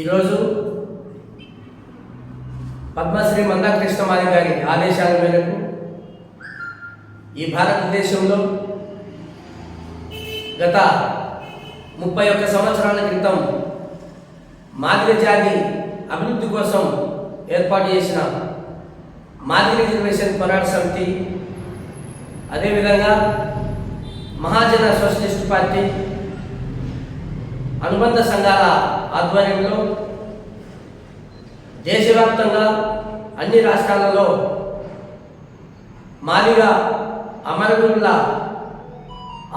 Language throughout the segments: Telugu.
ఈరోజు పద్మశ్రీ మందాకృష్ణమాది గారి ఆదేశాల మేరకు ఈ భారతదేశంలో గత 31 సంవత్సరాల క్రితం మాదిగ జాతి అభివృద్ధి కోసం ఏర్పాటు చేసిన మాదిగ రిజర్వేషన్ పోరాట సమితి, అదేవిధంగా మహాజన సోషలిస్ట్ పార్టీ అనుబంధ సంఘాల ఆధ్వర్యంలో దేశవ్యాప్తంగా అన్ని రాష్ట్రాలలో మాదిగ అమరవీరుల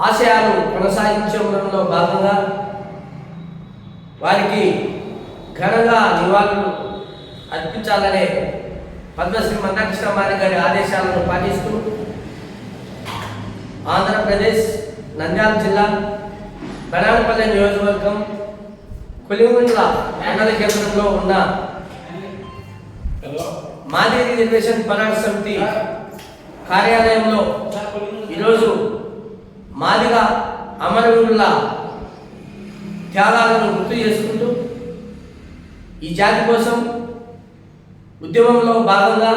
ఆశయాలు కొనసాగించడంలో భాగంగా వారికి ఘనంగా నివాళులు అర్పించాలనే పద్మశ్రీ మందాకృష్ణమాది గారి ఆదేశాలను పాటిస్తూ ఆంధ్రప్రదేశ్ నంద్యాల జిల్లా బెనానపల్లి నియోజకవర్గం కొలిగుండ్ల మండల కేంద్రంలో ఉన్న మాదిగ రిజర్వేషన్ పోరాట సమితి కార్యాలయంలో ఈరోజు మాదిగ అమరవీరుల త్యాగాలను గుర్తు చేసుకుంటూ ఈ జాతి కోసం ఉద్యమంలో భాగంగా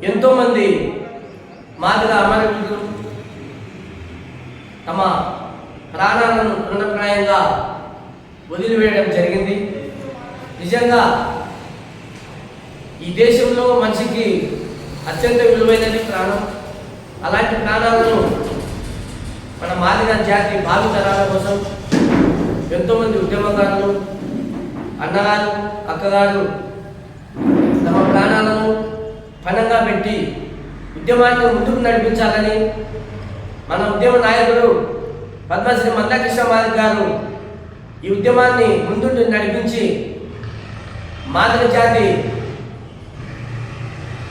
ఎంతోమంది మాదిగ అమరవీరులు తమ ప్రాణాలను తృణప్రాయంగా వదిలివేయడం జరిగింది. నిజంగా ఈ దేశంలో మనిషికి అత్యంత విలువైనది ప్రాణం. అలాంటి ప్రాణాలను మన మాదిగ జాతి భావితరాల కోసం ఎంతోమంది ఉద్యమకారులు, అన్నగారు, అక్కగారు తమ ప్రాణాలను పణంగా పెట్టి ఉద్యమాన్ని ముందుకు నడిపించాలని మన ఉద్యమ నాయకుడు పద్మశ్రీ మందాకృష్ణమాది గారు ఈ ఉద్యమాన్ని ముందుండి నడిపించి మాదిగ జాతి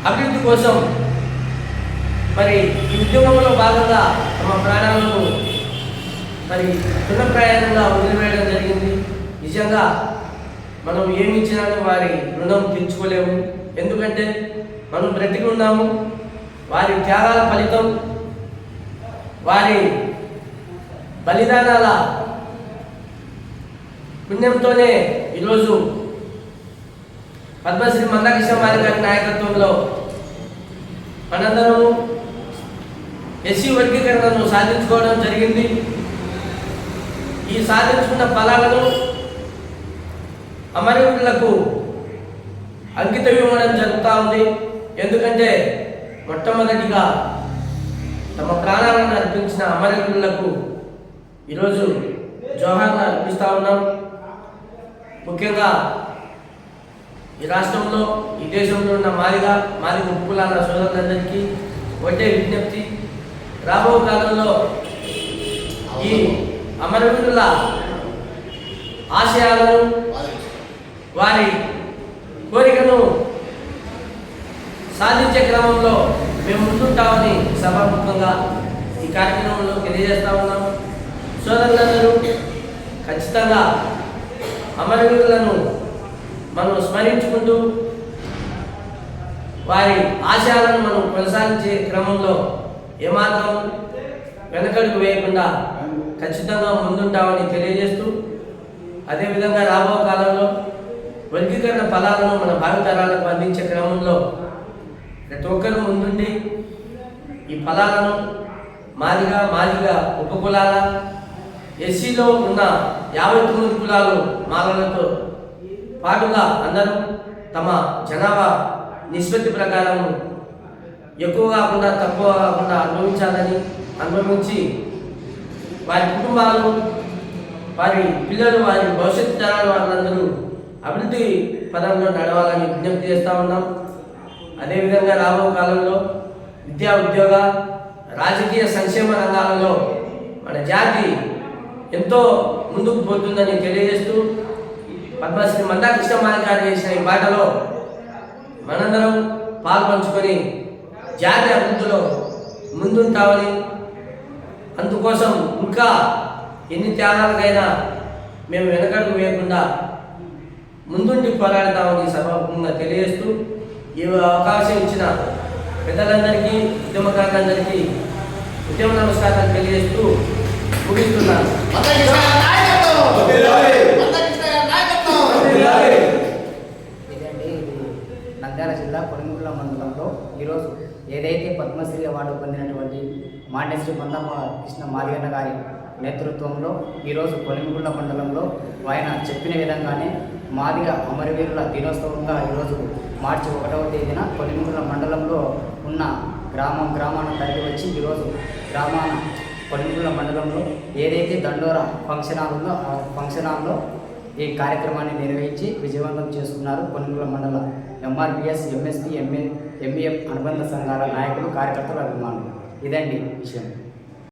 అభివృద్ధి కోసం మరి ఈ ఉద్యమంలో భాగంగా తమ ప్రాణాలను మరి తృణప్రాయంగా వదిలివేయడం జరిగింది. నిజంగా మనం ఏమి ఇచ్చినా వారి రుణం తీర్చుకోలేము. ఎందుకంటే మనం బ్రతికి ఉన్నాము. వారి త్యాగాల ఫలితం, వారి బలిదానాల పుణ్యంతోనే ఈరోజు పద్మశ్రీ మందాకృష్ణమాది గారి నాయకత్వంలో మనందరము ఎస్సీ వర్గీకరణను సాధించుకోవడం జరిగింది. ఈ సాధించుకున్న ఫలాలను అమరవీరులకు అంకితం ఇవ్వడం జరుగుతూ ఉంది. ఎందుకంటే మొట్టమొదటిగా తమ ప్రాణాలను అర్పించిన అమరవీరులకు ఈరోజు జోహార్లు అర్పిస్తూ ఉన్నాం. ముఖ్యంగా ఈ రాష్ట్రంలో, ఈ దేశంలో ఉన్న మాదిగ ఉపకులాల సోదరులందరికీ ఒకటే విజ్ఞప్తి, రాబో కాలంలో ఈ అమరవీరుల ఆశయాలను, వారి కోరికను సాధించే క్రమంలో మేము ముందుంటామని సభాముఖంగా ఈ కార్యక్రమంలో తెలియజేస్తా ఉన్నాం. సోదరులందరూ ఖచ్చితంగా అమరవీరులను మనం స్మరించుకుంటూ వారి ఆశయాలను మనం కొనసాగించే క్రమంలో ఏమాత్రం వెనకడుగు వేయకుండా ఖచ్చితంగా ముందుంటామని తెలియజేస్తూ, అదేవిధంగా రాబో కాలంలో వర్గీకరణ ఫలాలను మన భావితరాలకు అందించే క్రమంలో ప్రతి ఒక్కరు ముందుండి ఈ ఫలాలను మాదిగ ఉపకులాల, ఎస్సీలో ఉన్న 59 కులాలు మాలలతో పాటుగా అందరూ తమ జనాభా నిష్పత్తి ప్రకారం ఎక్కువ కాకుండా తక్కువ కాకుండా అనుభవించి వారి కుటుంబాలు, వారి పిల్లలు, వారి భవిష్యత్తు తరాల వాళ్ళందరూ అభివృద్ధి పదంలో నడవాలని విజ్ఞప్తి చేస్తూ ఉన్నాం. అదేవిధంగా రాబో కాలంలో విద్యా, ఉద్యోగ, రాజకీయ, సంక్షేమ రంగాలలో మన జాతి ఎంతో ముందుకు పోతుందని తెలియజేస్తూ, పద్మశ్రీ మందాకృష్ణమాది గారు చేసిన ఈ బాటలో మనందరం పాల్పంచుకొని జాతి అభివృద్ధిలో ముందుంటామని, అందుకోసం ఇంకా ఎన్ని త్యాగాలకైనా మేము వెనకడుగు వేయకుండా ముందుండి పోరాడతామని సభాముఖంగా తెలియజేస్తూ, ఈ అవకాశం ఇచ్చిన పెద్దలందరికీ, ఉద్యమకారులందరికీ ఉద్యమ నమస్కారాలు తెలియజేస్తూ ముగిస్తున్నాను. ఏదైతే పద్మశ్రీ అవార్డు పొందినటువంటి మాన్యశ్రీ కొండమ్మ కృష్ణ మాదిగన్న గారి నేతృత్వంలో ఈరోజు కొలిమిగుళ్ళ మండలంలో ఆయన చెప్పిన విధంగానే మాదిగ అమరవీరుల దినోత్సవంగా ఈరోజు మార్చి 1వ తేదీన కొలిమిగుళ్ళ మండలంలో ఉన్న గ్రామాన తరలి వచ్చి ఈరోజు కొలిమిగుళ్ళ మండలంలో ఏదైతే దండోరా ఫంక్షన్ హాల్ ఉందో ఆ ఫంక్షన్ హాల్లో ఈ కార్యక్రమాన్ని నిర్వహించి విజయవంతం చేసుకున్నారు కొలిమిగుళ్ళ మండల ఎంఆర్పిఎస్ ఎంఎస్పి ఎంఏఎం అనుబంధ సంఘాల నాయకులు కార్యకర్తలు అభిమానులు. ఇదండి విషయం.